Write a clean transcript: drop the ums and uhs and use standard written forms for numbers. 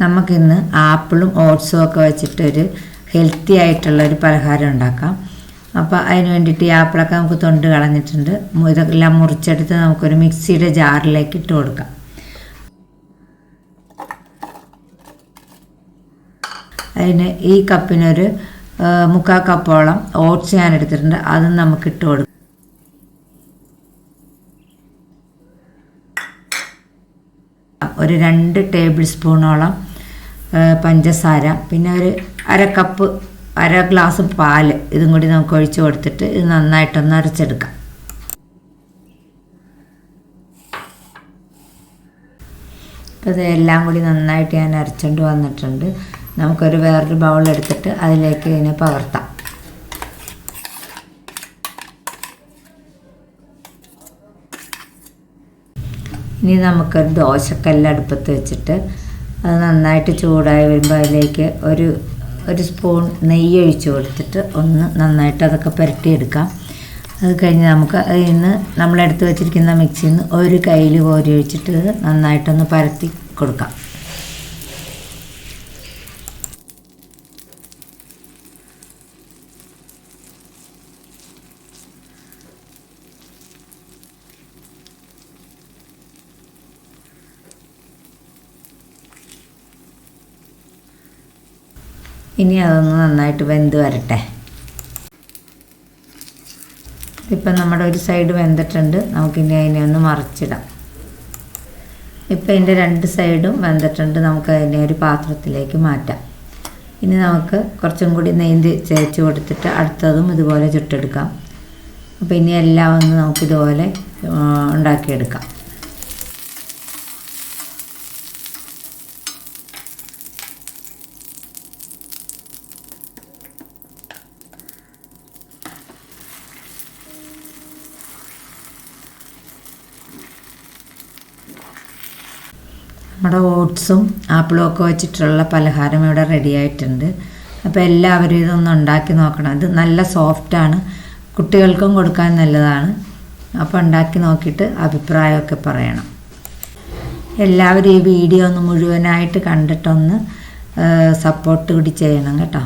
നമുക്കിന്ന് ആപ്പിളും ഓട്സും ഒക്കെ വെച്ചിട്ടൊരു ഹെൽത്തി ആയിട്ടുള്ളൊരു പലഹാരം ഉണ്ടാക്കാം. അപ്പോൾ അതിന് വേണ്ടിയിട്ട് ഈ ആപ്പിളൊക്കെ നമുക്ക് തൊണ്ട് കളഞ്ഞിട്ടുണ്ട്. ഇതെല്ലാം മുറിച്ചെടുത്ത് നമുക്കൊരു മിക്സിയുടെ ജാറിലേക്ക് ഇട്ട് കൊടുക്കാം. അതിന് ഈ കപ്പിനൊരു 3/4 കപ്പോളം ഓട്സ് ഞാൻ എടുത്തിട്ടുണ്ട്. അതും നമുക്ക് ഇട്ട് കൊടുക്കാം. ഒരു 2 ടേബിൾ സ്പൂണോളം പഞ്ചസാര, പിന്നെ ഒരു അര ഗ്ലാസ് പാൽ ഇതും കൂടി നമുക്ക് ഒഴിച്ച് കൊടുത്തിട്ട് ഇത് നന്നായിട്ടൊന്ന് അരച്ചെടുക്കാം. അപ്പോൾ ഇതെല്ലാം കൂടി നന്നായിട്ട് ഞാൻ അരച്ചുകൊണ്ട് വന്നിട്ടുണ്ട്. നമുക്കൊരു വേറൊരു ബൗൾ എടുത്തിട്ട് അതിലേക്ക് ഇതിനെ പകർത്താം. ഇനി നമുക്കൊരു ദോശക്കല്ല് അടുപ്പത്ത് വെച്ചിട്ട് അത് നന്നായിട്ട് ചൂടായി വരുമ്പോൾ അതിലേക്ക് ഒരു സ്പൂൺ നെയ്യ് ഒഴിച്ച് കൊടുത്തിട്ട് ഒന്ന് നന്നായിട്ട് അതൊക്കെ പുരട്ടിയെടുക്കാം. അത് കഴിഞ്ഞ് നമുക്ക് അതിൽ നിന്ന് നമ്മളെടുത്ത് വെച്ചിരിക്കുന്ന മിക്സിയിൽ നിന്ന് ഒരു കയ്യിൽ കോരി ഒഴിച്ചിട്ട് നന്നായിട്ടൊന്ന് പരത്തി കൊടുക്കാം. ഇനി അതൊന്ന് നന്നായിട്ട് വെന്ത് വരട്ടെ. ഇപ്പം നമ്മുടെ ഒരു സൈഡ് വെന്തിട്ടുണ്ട്. നമുക്കിനി അതിനെ ഒന്ന് മറിച്ചിടാം. ഇപ്പം ഇതിൻ്റെ 2 സൈഡും വെന്തിട്ടുണ്ട്. നമുക്ക് അതിനെ ഒരു പാത്രത്തിലേക്ക് മാറ്റാം. ഇനി നമുക്ക് കുറച്ചും കൂടി നെയ്യ് ചേർത്ത് കൊടുത്തിട്ട് അടുത്തതും ഇതുപോലെ ചുട്ടെടുക്കാം. അപ്പോൾ ഇനി എല്ലാം ഒന്ന് നമുക്കിതുപോലെ ഉണ്ടാക്കിയെടുക്കാം. നമ്മുടെ ഓട്സും ആപ്പിളും ഒക്കെ വെച്ചിട്ടുള്ള പലഹാരം ഇവിടെ റെഡി ആയിട്ടുണ്ട്. അപ്പോൾ എല്ലാവരും ഇതൊന്ന് ഉണ്ടാക്കി നോക്കണം. ഇത് നല്ല സോഫ്റ്റാണ്, കുട്ടികൾക്കും കൊടുക്കാൻ നല്ലതാണ്. അപ്പോൾ ഉണ്ടാക്കി നോക്കിയിട്ട് അഭിപ്രായമൊക്കെ പറയണം. എല്ലാവരും ഈ വീഡിയോ ഒന്ന് മുഴുവനായിട്ട് കണ്ടിട്ടൊന്ന് സപ്പോർട്ട് കൂടി ചെയ്യണം കേട്ടോ.